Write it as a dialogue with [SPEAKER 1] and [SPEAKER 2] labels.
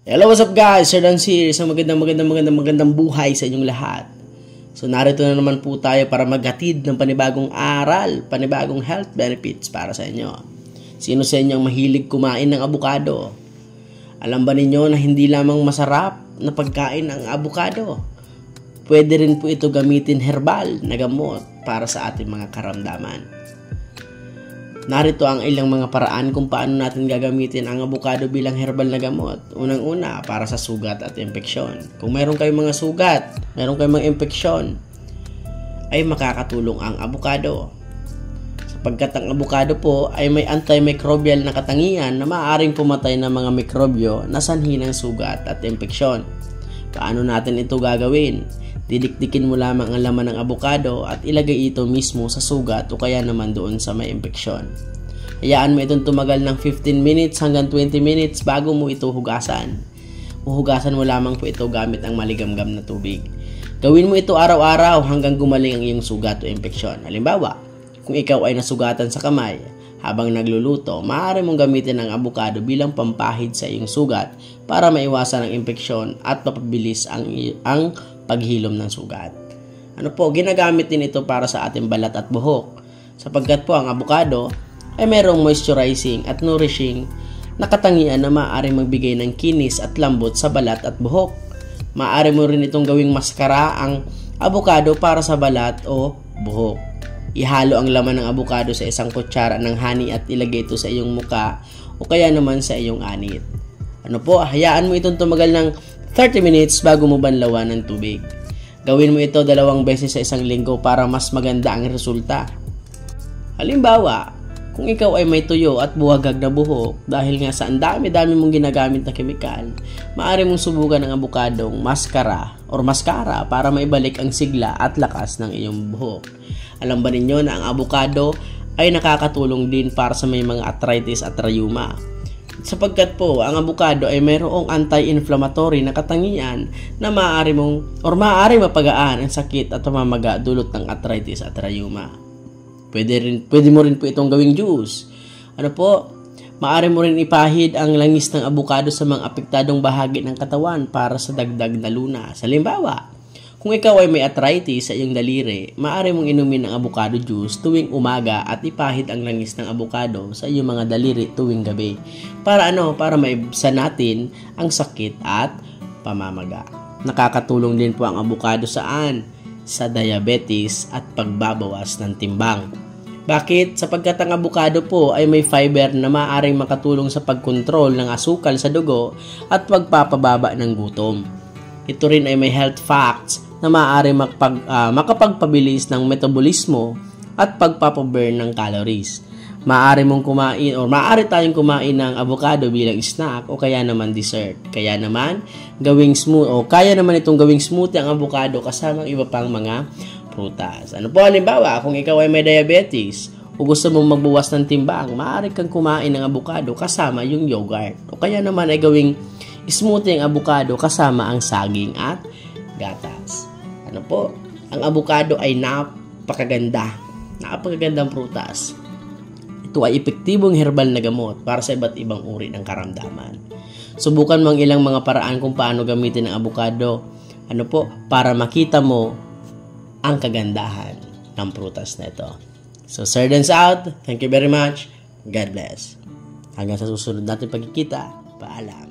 [SPEAKER 1] Hello, what's up guys? Sir Dan here. Isang magandang buhay sa inyong lahat. So narito na naman po tayo para maghatid ng panibagong aral, panibagong health benefits para sa inyo. Sino sa inyo ang mahilig kumain ng abukado? Alam ba ninyo na hindi lamang masarap na pagkain ang abukado? Pwede rin po ito gamitin herbal na gamot para sa ating mga karamdaman. Narito ang ilang mga paraan kung paano natin gagamitin ang abukado bilang herbal na gamot. Unang-una, para sa sugat at impeksyon. Kung meron kayong mga sugat, meron kayong mga impeksyon, ay makakatulong ang abukado. Sapagkat ang abukado po ay may antimicrobial na katangian na maaaring pumatay ng mga mikrobyo na sanhi ng sugat at impeksyon. Paano natin ito gagawin? Didikdikin mo lamang ang laman ng abukado at ilagay ito mismo sa sugat o kaya naman doon sa may impeksyon. Hayaan mo itong tumagal ng 15 minutes hanggang 20 minutes bago mo ito hugasan. Huhugasan mo lamang po ito gamit ang maligamgam na tubig. Gawin mo ito araw-araw hanggang gumaling ang iyong sugat o impeksyon. Halimbawa, kung ikaw ay nasugatan sa kamay, habang nagluluto, maaari mong gamitin ang abukado bilang pampahid sa iyong sugat para maiwasan ang impeksyon at mapabilis ang paghilom ng sugat. Ano po, ginagamit din ito para sa ating balat at buhok sapagkat po ang abukado ay mayroong moisturizing at nourishing na katangian na maaaring magbigay ng kinis at lambot sa balat at buhok. Maaari mo rin itong gawing maskara ang abukado para sa balat o buhok. Ihalo ang laman ng abukado sa isang kutsara ng honey at ilagay ito sa iyong muka o kaya naman sa iyong anit. Ano po, hayaan mo itong tumagal ng 30 minutes bago mo banlawan ng tubig. Gawin mo ito 2 beses sa isang linggo para mas maganda ang resulta. Halimbawa, kung ikaw ay may tuyo at buwagag na buhok dahil nga sa ang dami-dami mong ginagamit na kemikal, maaari mong subukan ang abukadong maskara para maibalik ang sigla at lakas ng iyong buhok. Alam ba ninyo na ang abukado ay nakakatulong din para sa may mga arthritis at rheuma? Sapagkat po, ang abukado ay mayroong anti-inflammatory na katangian na maaari mapagaan ang sakit at pamamaga dulot ng arthritis at rheuma. Pwede mo rin po itong gawing juice. Ano po? Maaari mo rin ipahid ang langis ng abukado sa mga apektadong bahagi ng katawan para sa dagdag na lunas. Halimbawa, kung ikaw ay may arthritis sa iyong daliri, maaari mong inumin ang avocado juice tuwing umaga at ipahid ang langis ng avocado sa iyong mga daliri tuwing gabi. Para maibsan natin ang sakit at pamamaga. Nakakatulong din po ang avocado saan? Sa diabetes at pagbabawas ng timbang. Bakit? Sapagkat ang avocado po ay may fiber na maaaring makatulong sa pagkontrol ng asukal sa dugo at pagpapababa ng gutom. Ito rin ay may health facts na maaari makapagpabilis ng metabolismo at pagpapaburn ng calories. Maaari tayong kumain ng avocado bilang snack o kaya naman dessert. Kaya naman itong gawing smoothie ang avocado kasama ang iba pang mga prutas. Ano po, halimbawa, kung ikaw ay may diabetes o gusto mong magbawas ng timbang, maaari kang kumain ng avocado kasama yung yogurt. O kaya naman ay gawing smoothie ang avocado kasama ang saging at gatas. Ano po? Ang avocado ay napakagandang prutas. Ito ay epektibong herbal na gamot para sa iba't ibang uri ng karamdaman. Subukan mo ang ilang mga paraan kung paano gamitin ang avocado. Ano po? Para makita mo ang kagandahan ng prutas na ito. So, Sir Dan's out. Thank you very much. God bless. Hanggang sa susunod natin pagkikita. Paalam.